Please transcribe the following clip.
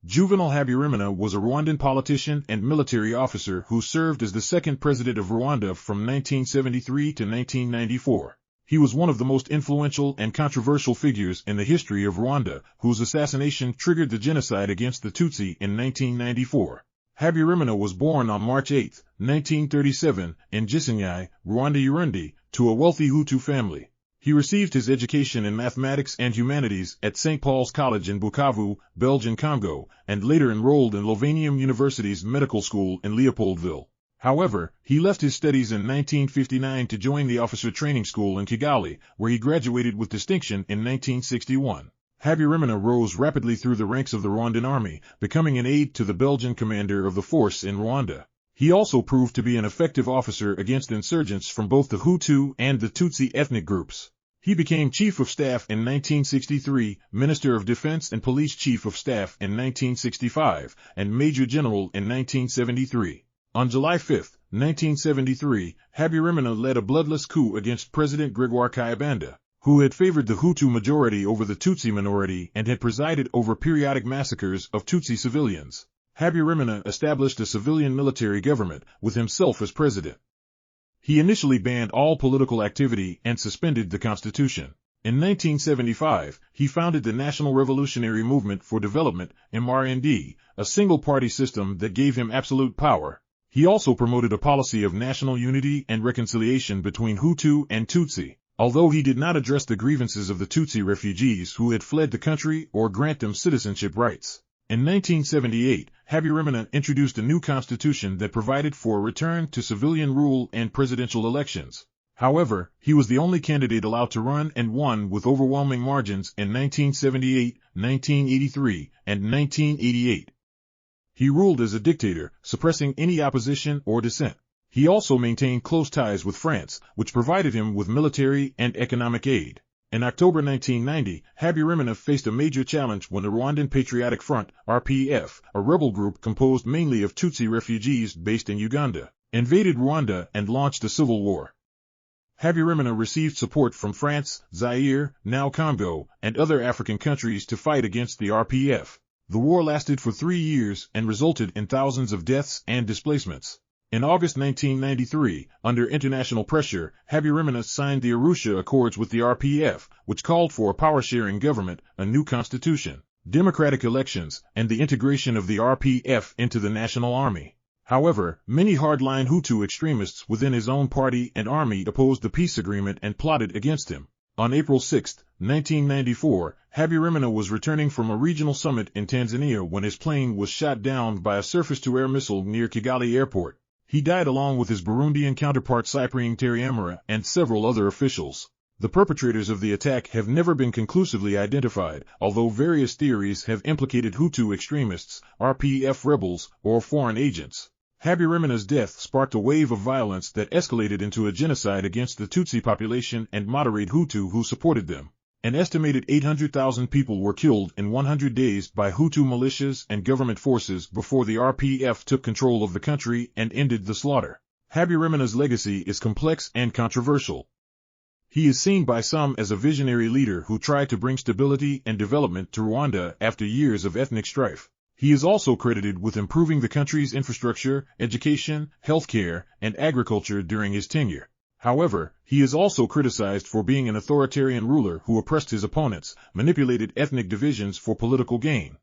Juvenal Habyarimana was a Rwandan politician and military officer who served as the second president of Rwanda from 1973 to 1994. He was one of the most influential and controversial figures in the history of Rwanda, whose assassination triggered the genocide against the Tutsi in 1994. Habyarimana was born on March 8, 1937, in Gisenyi, Rwanda, to a wealthy Hutu family. He received his education in mathematics and humanities at St. Paul's College in Bukavu, Belgian Congo, and later enrolled in Lovanium University's medical school in Leopoldville. However, he left his studies in 1959 to join the officer training school in Kigali, where he graduated with distinction in 1961. Habyarimana rose rapidly through the ranks of the Rwandan army, becoming an aide to the Belgian commander of the force in Rwanda. He also proved to be an effective officer against insurgents from both the Hutu and the Tutsi ethnic groups. He became Chief of Staff in 1963, Minister of Defense and Police Chief of Staff in 1965, and Major General in 1973. On July 5, 1973, Habyarimana led a bloodless coup against President Gregoire Kayibanda, who had favored the Hutu majority over the Tutsi minority and had presided over periodic massacres of Tutsi civilians. Habyarimana established a civilian military government, with himself as president. He initially banned all political activity and suspended the constitution. In 1975, he founded the National Revolutionary Movement for Development, MRND, a single-party system that gave him absolute power. He also promoted a policy of national unity and reconciliation between Hutu and Tutsi, although he did not address the grievances of the Tutsi refugees who had fled the country or grant them citizenship rights. In 1978, Habyarimana introduced a new constitution that provided for a return to civilian rule and presidential elections. However, he was the only candidate allowed to run and won with overwhelming margins in 1978, 1983, and 1988. He ruled as a dictator, suppressing any opposition or dissent. He also maintained close ties with France, which provided him with military and economic aid. In October 1990, Habyarimana faced a major challenge when the Rwandan Patriotic Front, RPF, a rebel group composed mainly of Tutsi refugees based in Uganda, invaded Rwanda and launched a civil war. Habyarimana received support from France, Zaire, now Congo, and other African countries to fight against the RPF. The war lasted for 3 years and resulted in thousands of deaths and displacements. In August 1993, under international pressure, Habyarimana signed the Arusha Accords with the RPF, which called for a power-sharing government, a new constitution, democratic elections, and the integration of the RPF into the national army. However, many hardline Hutu extremists within his own party and army opposed the peace agreement and plotted against him. On April 6, 1994, Habyarimana was returning from a regional summit in Tanzania when his plane was shot down by a surface-to-air missile near Kigali Airport. He died along with his Burundian counterpart Cyprien Ntaryamira and several other officials. The perpetrators of the attack have never been conclusively identified, although various theories have implicated Hutu extremists, RPF rebels, or foreign agents. Habyarimana's death sparked a wave of violence that escalated into a genocide against the Tutsi population and moderate Hutu who supported them. An estimated 800,000 people were killed in 100 days by Hutu militias and government forces before the RPF took control of the country and ended the slaughter. Habyarimana's legacy is complex and controversial. He is seen by some as a visionary leader who tried to bring stability and development to Rwanda after years of ethnic strife. He is also credited with improving the country's infrastructure, education, healthcare, and agriculture during his tenure. However, he is also criticized for being an authoritarian ruler who oppressed his opponents, manipulated ethnic divisions for political gain,